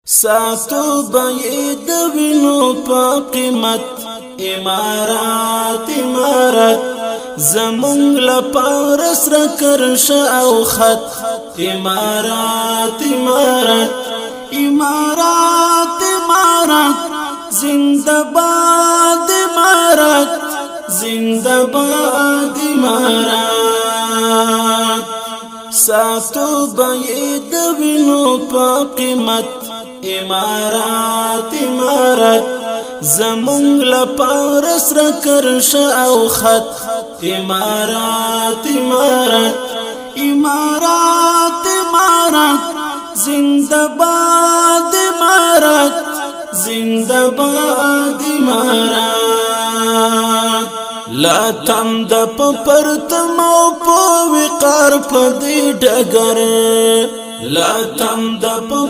ساتو بید وینو پا قیمت امارات امارت زمونگ لپارس را کرش او خط امارات امارت امارات امارت زندباد امارت زندباد امارت ساتو بید وینو پا قیمت امارات امارت زمونگ لپارس را کرش او خط امارات امارت امارات امارت زندباد امارت زندباد امارت لا تم د پرتم او په وقار پدی ډګر لا تم د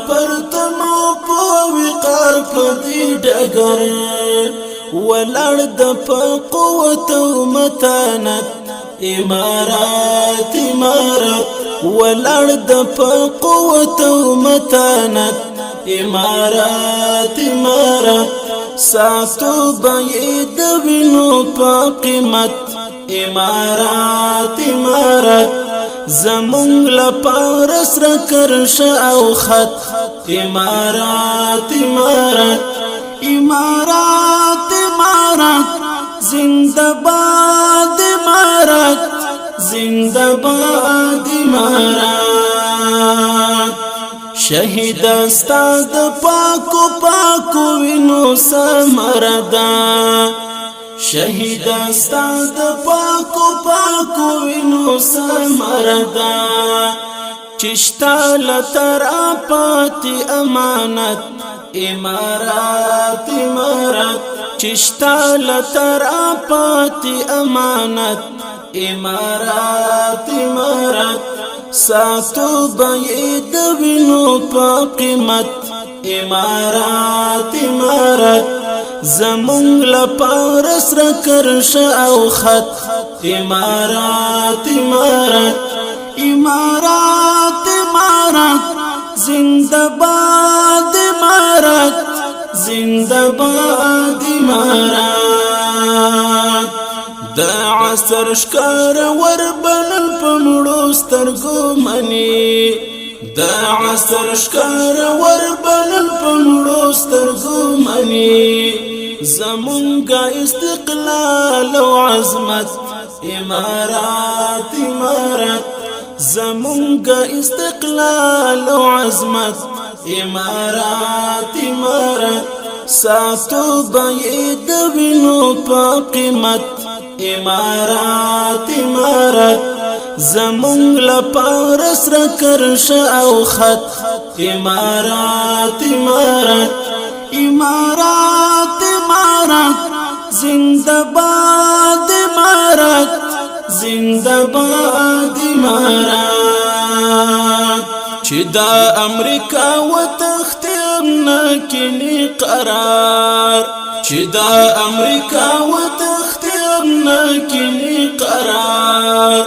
پرتم او په وقار پدی ډګر ولړ د قوت او متانت امارات امارت ولړ د قوت او متانت امارات امارت ساتو بید وینو پا قیمت امارات امارت زمونگ لپارس را کرش او خط امارات امارت امارات امارت زندباد امارت زندباد امارت شهید استاد پاکو پاکو وینو سمردا شهید استاد پاکو پاکو وینو سمردا چشتا لترا پاتی امانت امارات امارت چشتا لترا پاتی امانت امارات امارت ساتو بید وینو پا قیمت امارات امارت زمونگ لپارس را کرش او خط امارات امارت امارات امارت زندباد امارت زندباد امارت دا عصر شکار وربنل پمړو سترګو منی دا عصر شکار وربنل پمړو سترګو منی زمونږه استقلال او عظمت امارات امارت زمونږه استقلال او عظمت امارات امارت ساتو بید وینو پا قیمت امارات امارت زمونگ لپارس را کرش او خط امارات امارت امارات امارت زندباد امارت زندباد امارت چی دا امریکا و تختیم نکنی قرار چی دا امریکا و تختیم نکنی قرار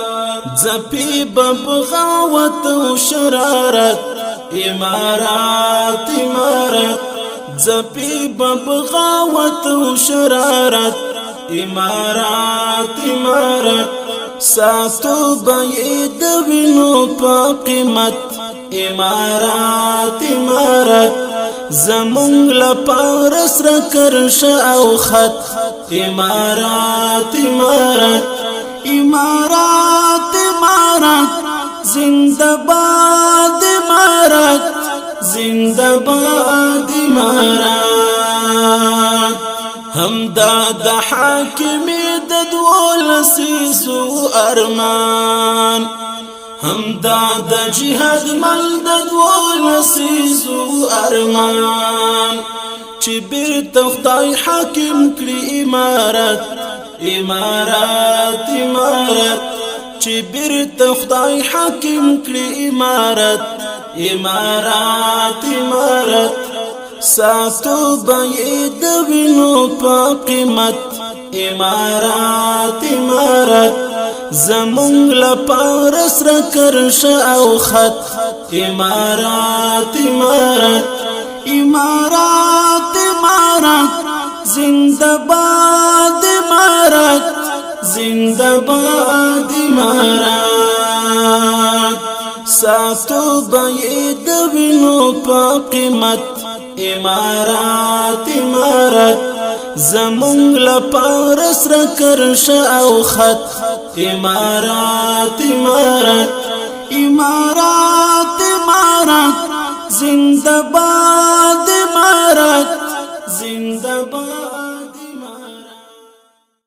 زپی ببغاوت و شرارت امارات امارت زپی ببغاوت و شرارت امارات امارت ساتو بید وینو پا قیمت امارات امارت زمونگ لپارس را کرش او خط امارات امارت امارات امارت زندباد امارت زندباد امارت همداد حاکمی دولسیسو ارمان همداد جهاد مل دولسیسو ارمان چی بیرته خدای حاکم کړي امارت امارات امارت چی بیرته خدای حاکم کړي امارت امارات امارت ساتو بید وینو پا قیمت امارات امارت زمونگ لپارس را کرش او خط امارات امارت امارات امارات زندہ باد امارت زندہ باد امارت ساتو بید وینو پا قیمت امارات امارت زمونگ لپارس را کرش او خط امارات امارت امارات امارت زندہ باد